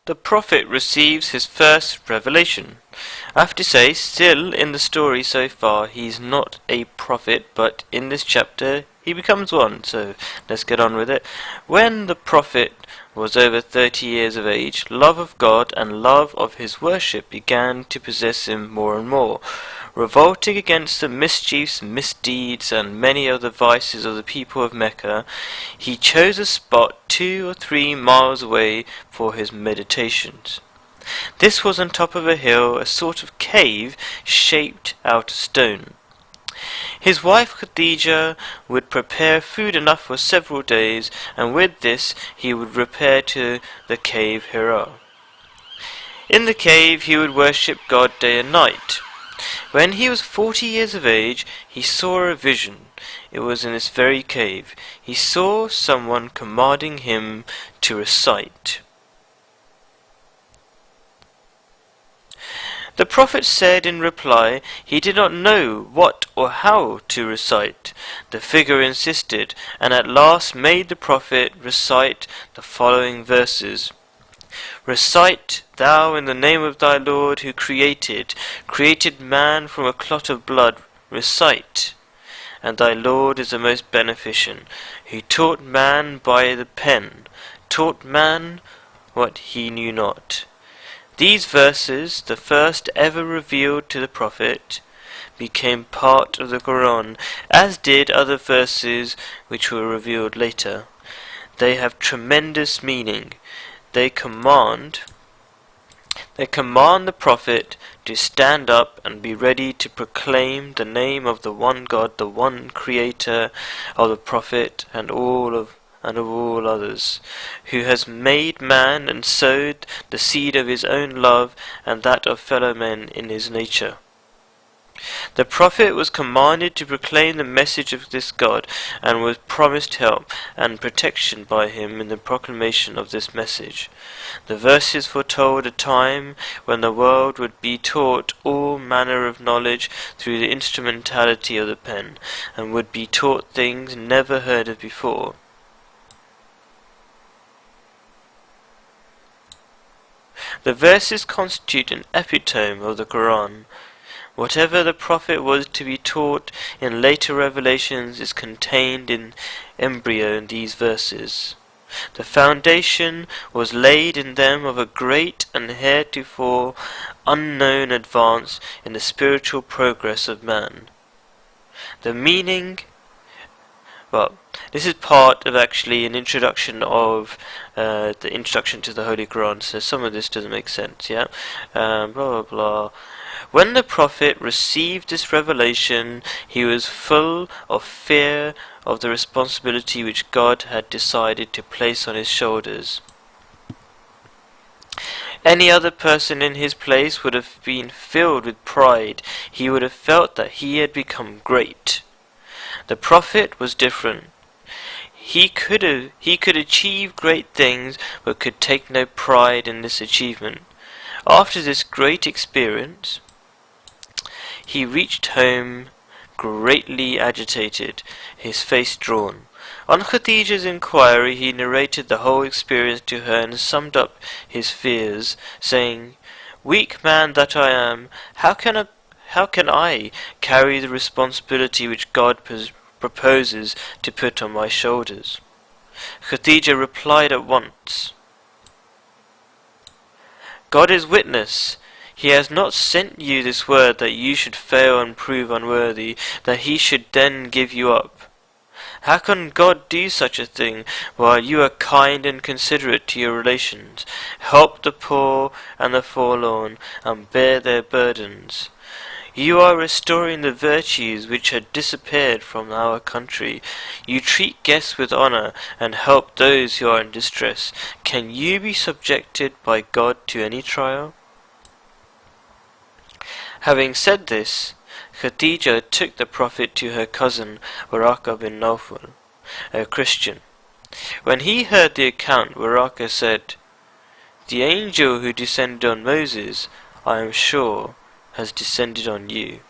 the prophet receives his first revelation. I have to say, still in the story so far, he's not a prophet, but in this chapter he becomes one, so let's get on with it. When the prophet was over 30 years of age, love of God and love of his worship began to possess him more and more. Revolting against the mischiefs, misdeeds, and many other vices of the people of Mecca, he chose a spot 2 or 3 miles away for his meditations. This was on top of a hill, a sort of cave shaped out of stone. His wife Khadija would prepare food enough for several days, and with this he would repair to the cave Hira. In the cave he would worship God day and night. When he was 40 years of age, he saw a vision. It was in this very cave. He saw someone commanding him to recite. The prophet said in reply he did not know what or how to recite. The figure insisted, and at last made the prophet recite the following verses. Recite thou in the name of thy Lord who created man from a clot of blood. Recite. And thy Lord is the most beneficent, who taught man by the pen, taught man what he knew not. These verses, the first ever revealed to the prophet, became part of the Quran, as did other verses which were revealed later. They have tremendous meaning. They command the prophet to stand up and be ready to proclaim the name of the one God, the one creator of the prophet and of all others, who has made man and sowed the seed of his own love and that of fellow men in his nature. The prophet was commanded to proclaim the message of this God, and was promised help and protection by him in the proclamation of this message. The verses foretold a time when the world would be taught all manner of knowledge through the instrumentality of the pen, and would be taught things never heard of before. The verses constitute an epitome of the Quran. Whatever the prophet was to be taught in later revelations is contained in embryo in these verses. The foundation was laid in them of a great and heretofore unknown advance in the spiritual progress of man. The meaning, this is part of actually an introduction of the introduction to the Holy Quran, so some of this doesn't make sense, yeah? Blah blah blah. When the prophet received this revelation, he was full of fear of the responsibility which God had decided to place on his shoulders. Any other person in his place would have been filled with pride. He would have felt that he had become great. The prophet was different. He could achieve great things, but could take no pride in this achievement. After this great experience, he reached home greatly agitated, his face drawn. On Khadija's inquiry, he narrated the whole experience to her and summed up his fears, saying, "Weak man that I am, how can I carry the responsibility which God proposes to put on my shoulders?" Khadija replied at once, "God is witness. He has not sent you this word that you should fail and prove unworthy, that he should then give you up. How can God do such a thing while you are kind and considerate to your relations, help the poor and the forlorn, and bear their burdens? You are restoring the virtues which had disappeared from our country. You treat guests with honor and help those who are in distress. Can you be subjected by God to any trial?" Having said this, Khadija took the prophet to her cousin Waraka bin Nawfal, a Christian. When he heard the account, Waraka said, "The angel who descended on Moses, I am sure, has descended on you."